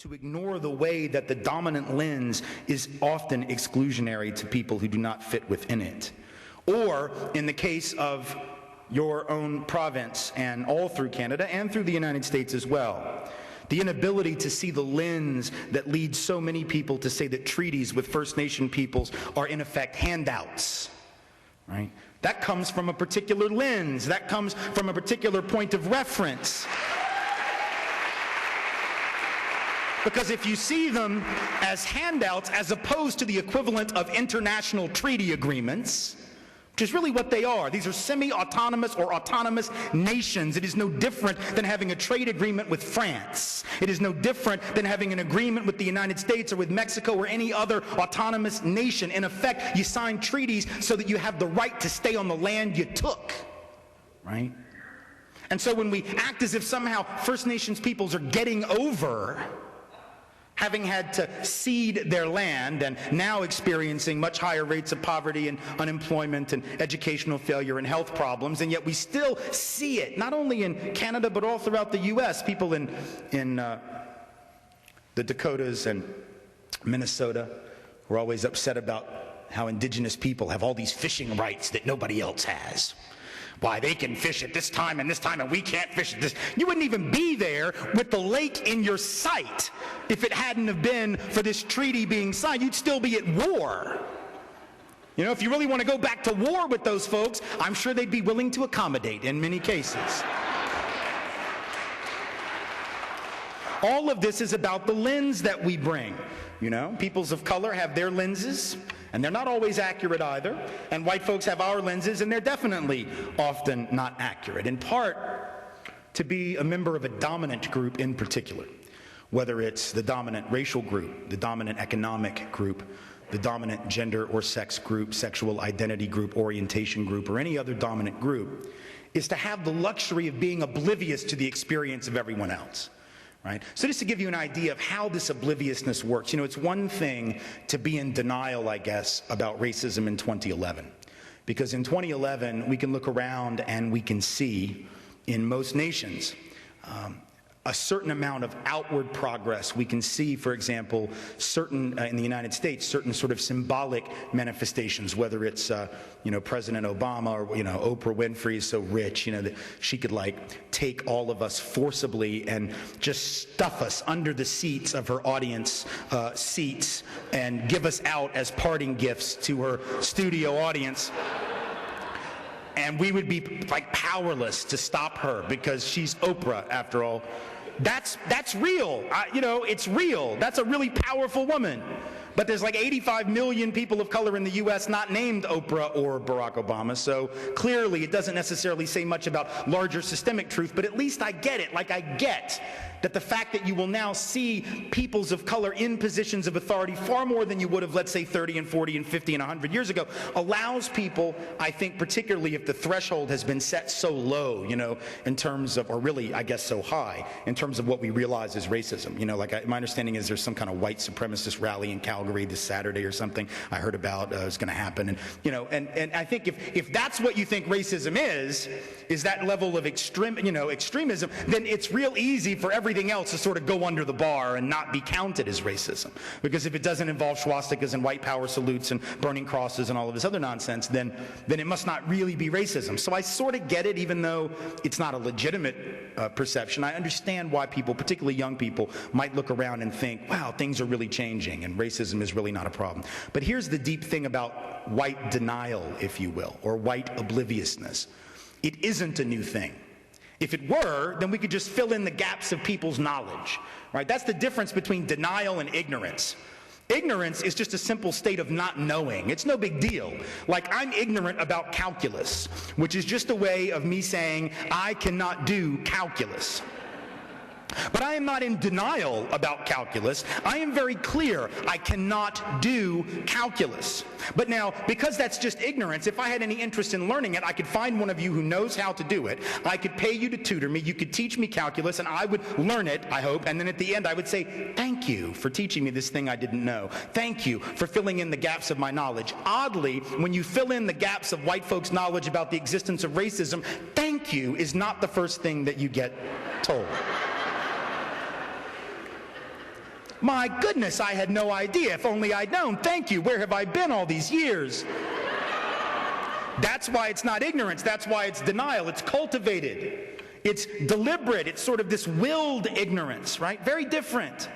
to ignore the way that the dominant lens is often exclusionary to people who do not fit within it. Or, in the case of your own province and all through Canada and through the United States as well, the inability to see the lens that leads so many people to say that treaties with First Nation peoples are in effect handouts, right? That comes from a particular lens. That comes from a particular point of reference. Because if you see them as handouts as opposed to the equivalent of international treaty agreements, which is really what they are. These are semi-autonomous or autonomous nations. It is no different than having a trade agreement with France. It is no different than having an agreement with the United States or with Mexico or any other autonomous nation. In effect, you sign treaties so that you have the right to stay on the land you took, right? And so when we act as if somehow First Nations peoples are getting over having had to cede their land and now experiencing much higher rates of poverty and unemployment and educational failure and health problems, and yet we still see it, not only in Canada but all throughout the U.S. People in the Dakotas and Minnesota were always upset about how Indigenous people have all these fishing rights that nobody else has. Why, they can fish at this time and we can't fish at this. You wouldn't even be there with the lake in your sight if it hadn't have been for this treaty being signed. You'd still be at war. You know, if you really want to go back to war with those folks, I'm sure they'd be willing to accommodate in many cases. All of this is about the lens that we bring. You know, peoples of color have their lenses, and they're not always accurate either. And white folks have our lenses, and they're definitely often not accurate. In part, to be a member of a dominant group in particular, whether it's the dominant racial group, the dominant economic group, the dominant gender or sex group, sexual identity group, orientation group, or any other dominant group, is to have the luxury of being oblivious to the experience of everyone else. Right? So just to give you an idea of how this obliviousness works, you know, it's one thing to be in denial, I guess, about racism in 2011. Because in 2011, we can look around and we can see in most nations a certain amount of outward progress. We can see, for example, certain, in the United States, certain sort of symbolic manifestations, whether it's, you know, President Obama or, you know, Oprah Winfrey is so rich, you know, that she could, like, take all of us forcibly and just stuff us under the seats of her audience seats and give us out as parting gifts to her studio audience. And we would be, like, powerless to stop her because she's Oprah, after all. That's real. You know, it's real. That's a really powerful woman. But there's like 85 million people of color in the U.S. not named Oprah or Barack Obama, so clearly it doesn't necessarily say much about larger systemic truth, but at least I get it. Like, I get that the fact that you will now see peoples of color in positions of authority far more than you would have, let's say, 30 and 40 and 50 and 100 years ago, allows people, I think, particularly if the threshold has been set so low, you know, in terms of, or really, I guess, so high, in terms of what we realize as racism. You know, like, my understanding is there's some kind of white supremacist rally in Calgary this Saturday or something I heard about is going to happen. And, you know, and I think if that's what you think racism is that level of extremism, then it's real easy for everything else to sort of go under the bar and not be counted as racism. Because if it doesn't involve swastikas and white power salutes and burning crosses and all of this other nonsense, then it must not really be racism. So I sort of get it, even though it's not a legitimate perception. I understand why people, particularly young people, might look around and think, wow, things are really changing and racism is really not a problem. But here's the deep thing about white denial, if you will, or white obliviousness. It isn't a new thing. If it were, then we could just fill in the gaps of people's knowledge, right? That's the difference between denial and ignorance. Ignorance is just a simple state of not knowing. It's no big deal. Like, I'm ignorant about calculus, which is just a way of me saying I cannot do calculus. But I am not in denial about calculus. I am very clear I cannot do calculus. But now, because that's just ignorance, if I had any interest in learning it, I could find one of you who knows how to do it. I could pay you to tutor me. You could teach me calculus, and I would learn it, I hope. And then at the end, I would say, thank you for teaching me this thing I didn't know. Thank you for filling in the gaps of my knowledge. Oddly, when you fill in the gaps of white folks' knowledge about the existence of racism, thank you is not the first thing that you get told. My goodness, I had no idea. If only I'd known. Thank you. Where have I been all these years? That's why it's not ignorance. That's why it's denial. It's cultivated. It's deliberate. It's sort of this willed ignorance, right? Very different.